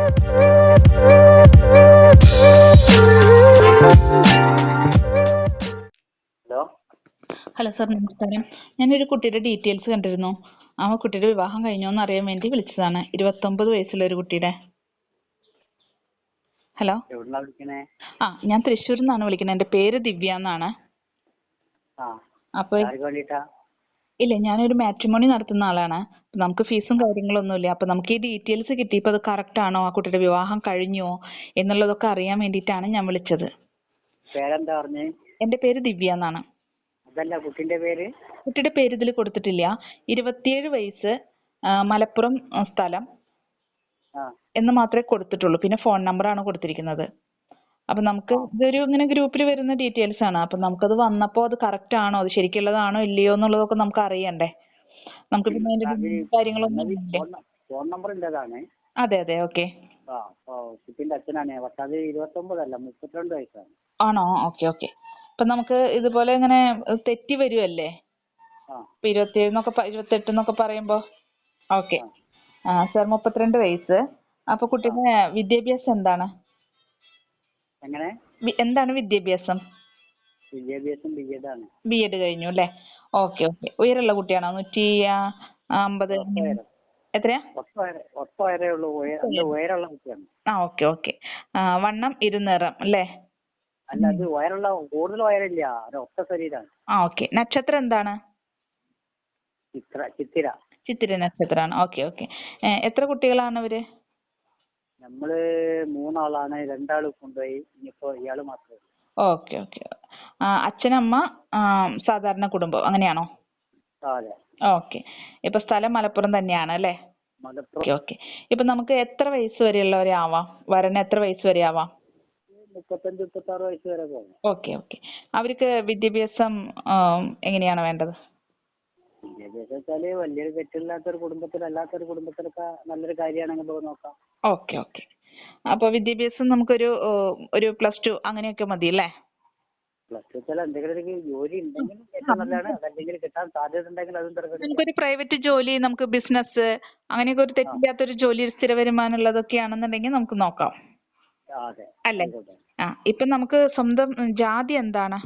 Hello hello sir, നമസ്കാരം. ഞാനൊരു കുട്ടിയുടെ ഡീറ്റെയിൽസ് കണ്ടിരുന്നു. ആ കുട്ടിയുടെ വിവാഹം കഴിഞ്ഞോ എന്ന് അറിയാൻ വേണ്ടി വിളിച്ചതാണ്. 29 വയസ്സുള്ള ഒരു കുട്ടിയുടെ. ഹലോ. എവിടുന്നാ വിളിക്കണേ? ഞാൻ തൃശ്ശൂരിൽ നിന്നാണ് വിളിക്കുന്നത്. എൻ്റെ പേര് ദിവ്യ എന്നാണ്. അപ്പോൾ ആർക്ക് വേണ്ടിയിട്ടാ? ഇല്ല, ഞാനൊരു മാട്രിമോണി നടത്തുന്ന ആളാണ്. നമുക്ക് ഫീസും കാര്യങ്ങളൊന്നുമില്ല. അപ്പോൾ നമുക്ക് ഈ ഡീറ്റെയിൽസ് കിട്ടിയപ്പോൾ അത് കറക്റ്റ് ആണോ, ആ കുട്ടിയുടെ വിവാഹം കഴിഞ്ഞോ എന്നുള്ളതൊക്കെ അറിയാൻ വേണ്ടിയിട്ടാണ് ഞാൻ വിളിച്ചത്. പേരെന്താ പറഞ്ഞേ? എൻ്റെ പേര് ദിവ്യ എന്നാണ്. അതല്ല കുട്ടിന്റെ പേര്. കുട്ടിയുടെ പേര് ഇതിൽ കൊടുത്തിട്ടില്ല. 27 വയസ്സ്, മലപ്പുറം സ്ഥലം എന്ന് മാത്രമേ കൊടുത്തിട്ടുള്ളൂ. പിന്നെ ഫോൺ നമ്പറാണ് കൊടുത്തിരിക്കുന്നത്. അപ്പൊ നമുക്ക് ഇതൊരു ഇങ്ങനെ ഗ്രൂപ്പിൽ വരുന്ന ഡീറ്റെയിൽസ് ആണ്. അപ്പൊ നമുക്കത് വന്നപ്പോൾ അത് കറക്റ്റ് ആണോ, അത് ശരിക്കുള്ളതാണോ ഇല്ലയോ എന്നുള്ളതൊക്കെ നമുക്ക് അറിയണ്ടേ. നമുക്ക് പിന്നെ അതിന്റെ കാര്യങ്ങളൊന്നും ഇല്ലേ? ഫോൺ നമ്പർ ഉള്ളതാണ്. അതെ അതെ, ഓക്കെ. കുട്ടിന്റെ അച്ഛനാണ്. പക്ഷെ അത് 29 അല്ല, 32 വയസ്സാണ്. ആണോ? Okay okay. അപ്പൊ നമുക്ക് ഇതുപോലെ ഇങ്ങനെ തെറ്റി വരുമല്ലേ? ഇപ്പൊ 27 എന്നൊക്കെ പറയുമ്പോ ഓക്കെ. സർ 32 വയസ്സ്. അപ്പൊ കുട്ടിയുടെ വിദ്യാഭ്യാസം എന്താണ്? എങ്ങനെ? എന്താണ് വിദ്യാഭ്യാസം? വിദ്യാഭ്യാസം ബിഎഡ് ആണ്. ബിഎഡ് കഴിഞ്ഞു അല്ലേ? Okay okay. ഉയരമുള്ള കുട്ടിയാണോ? 150? എത്രയാ? ഒത്ത വയറേ ഉള്ളൂ. ഉയരമുള്ള കുട്ടിയാണ്. Okay okay. വണ്ണം ഇരുനിറം അല്ലേ? അല്ല, അത് കൂടുതൽ ഉയരമില്ല. ഒത്ത ശരീരമാണ്. ഓക്കെ. നക്ഷത്രം എന്താണ്? ചിത്തിര. ചിത്തിര നക്ഷത്രമാണ്. Okay okay. എത്ര കുട്ടികളാണ് ഇവര്? നമ്മള് 3 ആളാണ്. 2 ആള് കൊണ്ടുപോയി. ഇനിയിപ്പോ ഇയാള് മാത്രമേ. Okay okay. അച്ഛനമ്മ, സാധാരണ കുടുംബം അങ്ങനെയാണോ? അതെ. ഓക്കെ. ഇപ്പൊ സ്ഥലം മലപ്പുറം തന്നെയാണ് അല്ലേ? മലപ്പുറം. Okay okay. ഇപ്പൊ നമുക്ക് എത്ര വയസ്സ് വരെയുള്ളവരെ ആവാം? വരന് എത്ര വയസ്സ് വരെ ആവാം? 35-36 വയസ്സ് വരെ പോകും. Okay okay. അവർക്ക് വിദ്യാഭ്യാസം എങ്ങനെയാണ് വേണ്ടത്? വിദ്യാഭ്യാസം വെച്ചാല് വലിയൊരു തെറ്റില്ലാത്തൊരു കുടുംബത്തിലല്ലാത്തൊരു കുടുംബത്തിലൊക്കെ നല്ലൊരു കാര്യമാണെങ്കിൽ പോയി നോക്കാം. Okay okay. അപ്പൊ വിദ്യാഭ്യാസം നമുക്കൊരു ഒരു +2 അങ്ങനെയൊക്കെ മതി അല്ലേ? +2 വെച്ചാൽ എന്തെങ്കിലും ഒരു ജോലി ഉണ്ടെങ്കിൽ ഏറ്റവും നല്ലതാണ്. അതല്ലെങ്കിൽ കിട്ടാൻ സാധ്യത ഉണ്ടെങ്കിൽ അതും തിരക്കില്ല. നമുക്കൊരു പ്രൈവറ്റ് ജോലി, നമുക്ക് ബിസിനസ് അങ്ങനെയൊക്കെ ഒരു തെറ്റില്ലാത്തൊരു ജോലി, സ്ഥിര വരുമാനം ഉള്ളതൊക്കെ ആണെന്നുണ്ടെങ്കിൽ നമുക്ക് നോക്കാം. അതെ. അല്ലേ? ഇപ്പൊ നമുക്ക് സ്വന്തം ജാതി എന്താണ്?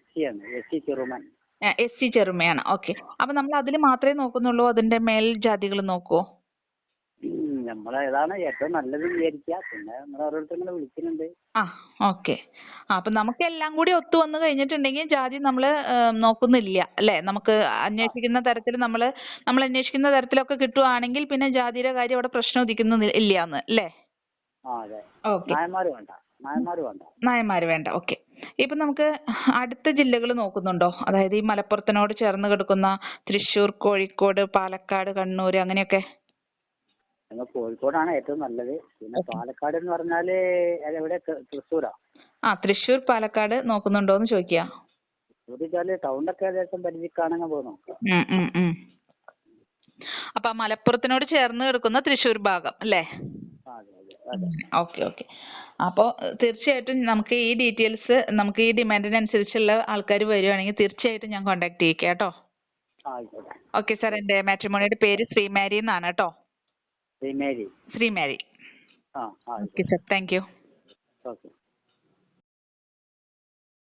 SC ആണ്. SC ചെറുമൻ. SC ചെറുമയാണ്. ഓക്കെ. അപ്പൊ നമ്മൾ അതിൽ മാത്രമേ നോക്കുന്നുള്ളൂ, അതിന്റെ മേൽ ജാതികൾ നോക്കുവോ? നമ്മളേതാണ് ഏറ്റവും നല്ലത് വിചാരിക്കുക. പിന്നെ നമ്മൾ ഓരോരുത്തരും വിളിക്കുന്നുണ്ട്. ഓക്കെ. അപ്പൊ നമുക്ക് എല്ലാം കൂടി ഒത്തു വന്നു കഴിഞ്ഞിട്ടുണ്ടെങ്കിൽ ജാതി നമ്മള് നോക്കുന്നില്ല അല്ലേ? നമുക്ക് അന്വേഷിക്കുന്ന തരത്തിൽ നമ്മൾ അന്വേഷിക്കുന്ന തരത്തിലൊക്കെ കിട്ടുവാണെങ്കിൽ പിന്നെ ജാതിയുടെ കാര്യം അവിടെ പ്രശ്നം ഉദിക്കുന്നില്ലാന്ന് അല്ലേ? അതെ. ഓക്കെ. നായന്മാര് വേണ്ട. ഓക്കെ. ഇപ്പൊ നമുക്ക് അടുത്ത ജില്ലകൾ നോക്കുന്നുണ്ടോ? അതായത് ഈ മലപ്പുറത്തിനോട് ചേർന്ന് കിടക്കുന്ന തൃശ്ശൂർ, കോഴിക്കോട്, പാലക്കാട്, കണ്ണൂർ അങ്ങനെയൊക്കെ. കോഴിക്കോടാണ് ഏറ്റവും നല്ലത്. പിന്നെ പാലക്കാട് എന്ന് പറഞ്ഞാല് എവിടെ? തൃശ്ശൂരാ. തൃശ്ശൂർ, പാലക്കാട് നോക്കുന്നുണ്ടോന്ന് ചോദിക്കുക. തൃശ്ശൂർ ടൗണിലൊക്കെ ഏകദേശം പരിചയക്കാണെങ്കിൽ പോയി നോക്കാം. അപ്പൊ മലപ്പുറത്തിനോട് ചേർന്ന് കിടക്കുന്ന തൃശ്ശൂർ ഭാഗം അല്ലേ? Okay okay. അപ്പോൾ തീർച്ചയായിട്ടും നമുക്ക് ഈ ഡീറ്റെയിൽസ്, നമുക്ക് ഈ ഡിമാൻഡിനനുസരിച്ചുള്ള ആൾക്കാർ വരുവാണെങ്കിൽ തീർച്ചയായിട്ടും ഞാൻ കോൺടാക്ട് ചെയ്യിക്കാം കേട്ടോ. Okay sir. എൻ്റെ മാട്രിമോണിയുടെ പേര് ശ്രീമാരി എന്നാണ് കേട്ടോ. Sreemari. Okay sir, thank you. Okay.